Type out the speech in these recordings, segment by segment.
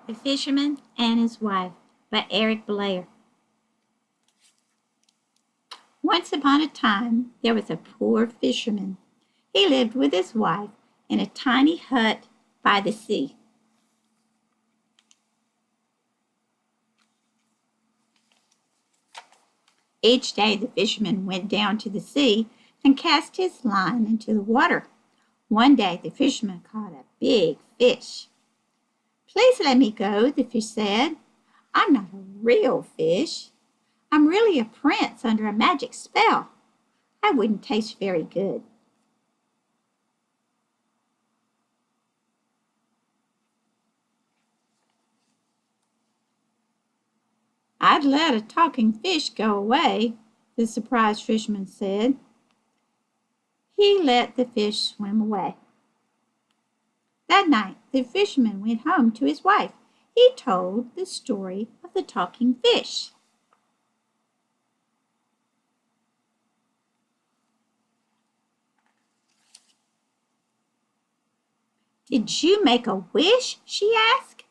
The Fisherman and His Wife by Eric Blair. Once upon a time, there was a poor fisherman. He lived with his wife in a tiny hut by the sea. Each day the fisherman went down to the sea and cast his line into the water. One day the fisherman caught a big fish. "Please let me go," the fish said. "I'm not a real fish. I'm really a prince under a magic spell. I wouldn't taste very good." "I'd let a talking fish go away," the surprised fisherman said. He let the fish swim away. That night, the fisherman went home to his wife. He told the story of the talking fish. "Did you make a wish?" she asked.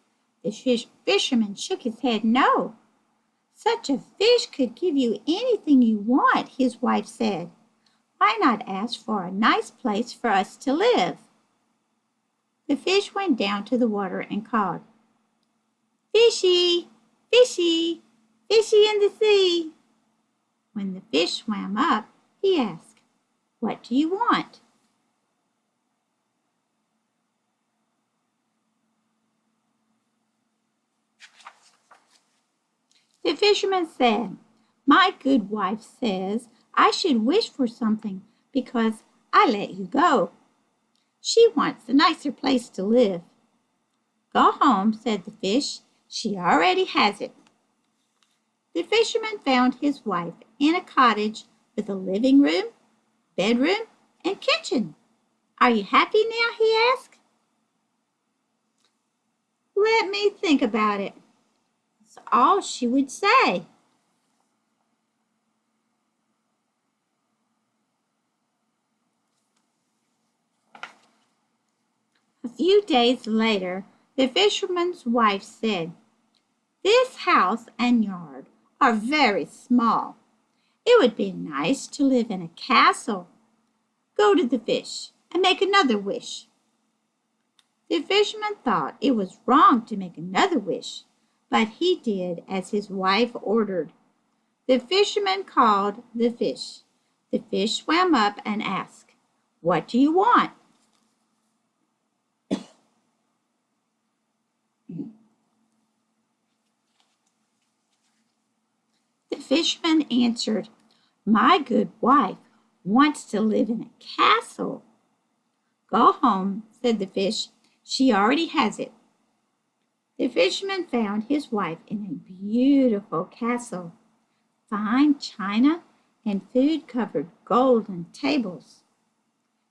The fisherman shook his head. "No. Such a fish could give you anything you want," his wife said. "Why not ask for a nice place for us to live?" The fish went down to the water and called, "Fishy, fishy, fishy in the sea." When the fish swam up, he asked, "What do you want?" The fisherman said, "My good wife says I should wish for something because I let you go. She wants a nicer place to live." "Go home," said the fish. "She already has it." The fisherman found his wife in a cottage with a living room, bedroom, and kitchen. "Are you happy now?" he asked. "Let me think about it." That's all she would say. A few days later, the fisherman's wife said, "This house and yard are very small. It would be nice to live in a castle. Go to the fish and make another wish." The fisherman thought it was wrong to make another wish, but he did as his wife ordered. The fisherman called the fish. The fish swam up and asked, "What do you want?" The fisherman answered, "My good wife wants to live in a castle." "Go home," said the fish. "She already has it." The fisherman found his wife in a beautiful castle. Fine china and food-covered golden tables.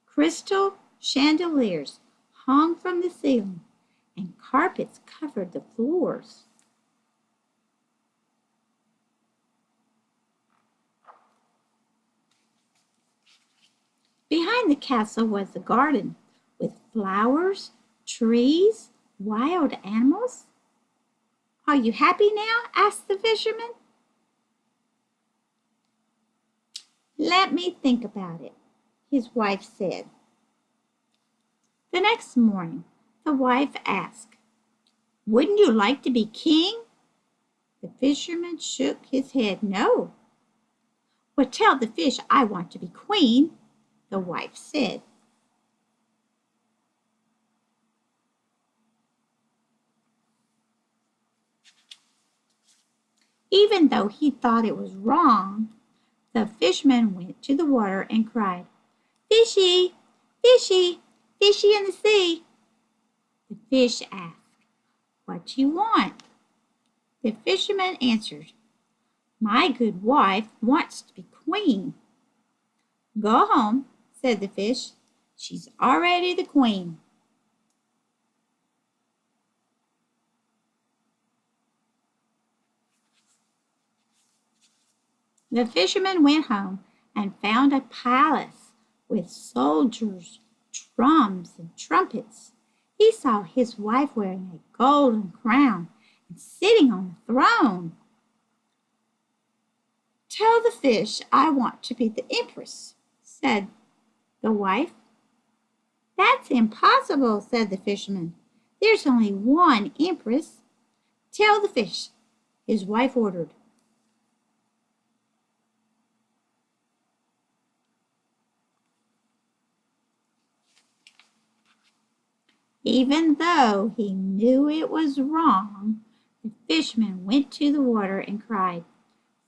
Crystal chandeliers hung from the ceiling, and carpets covered the floors. Behind the castle was a garden with flowers, trees, wild animals. "Are you happy now?" asked the fisherman. "Let me think about it," his wife said. The next morning, the wife asked, "Wouldn't you like to be king?" The fisherman shook his head. "No." "Well, tell the fish I want to be queen," the wife said. Even though he thought it was wrong, the fisherman went to the water and cried, "Fishy, fishy, fishy in the sea." The fish asked, "What do you want?" The fisherman answered, "My good wife wants to be queen." "Go home," said the fish. "She's already the queen." The fisherman went home and found a palace with soldiers, drums, and trumpets. he saw his wife wearing a golden crown and sitting on the throne. "Tell the fish I want to be the empress," said the wife. "That's impossible," said the fisherman. "There's only one empress." "Tell the fish," his wife ordered. Even though he knew it was wrong, the fisherman went to the water and cried,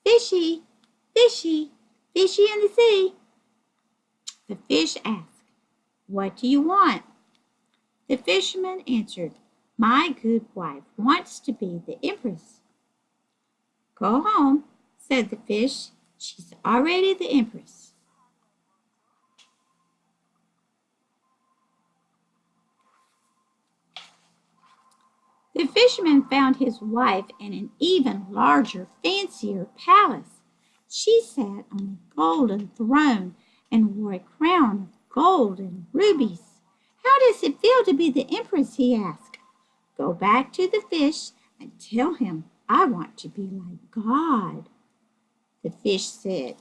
"Fishy, fishy, fishy in the sea." The fish asked, "What do you want?" The fisherman answered, "My good wife wants to be the empress." "Go home," said the fish. "She's already the empress." The fisherman found his wife in an even larger, fancier palace. She sat on a golden throne and wore a crown of gold and rubies. "How does it feel to be the empress?" he asked. "Go back to the fish and tell him I want to be like God." The fish said,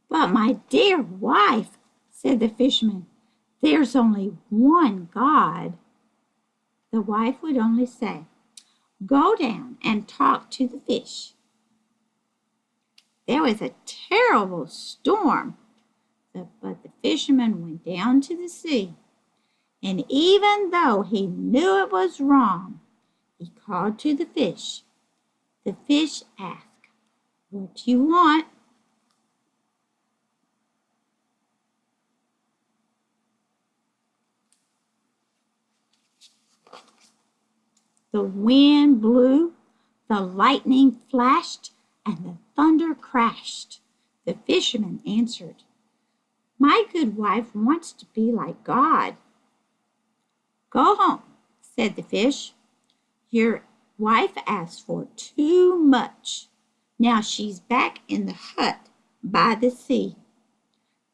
"But my dear wife," said the fisherman, "there's only one God." The wife would only say, "Go down and talk to the fish." There was a terrible storm, but the fisherman went down to the sea, and even though he knew it was wrong, he called to the fish. The fish asked, "What do you want?" The wind blew, the lightning flashed, and the thunder crashed. The fisherman answered, "My good wife wants to be like God." "Go home," said the fish. "Your wife asked for too much. Now she's back in the hut by the sea."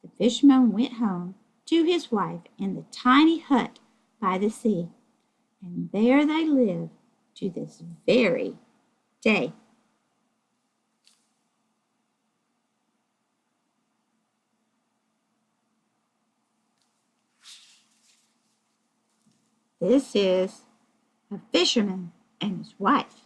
The fisherman went home to his wife in the tiny hut by the sea, and there they live to this very day. This is A Fisherman and His Wife.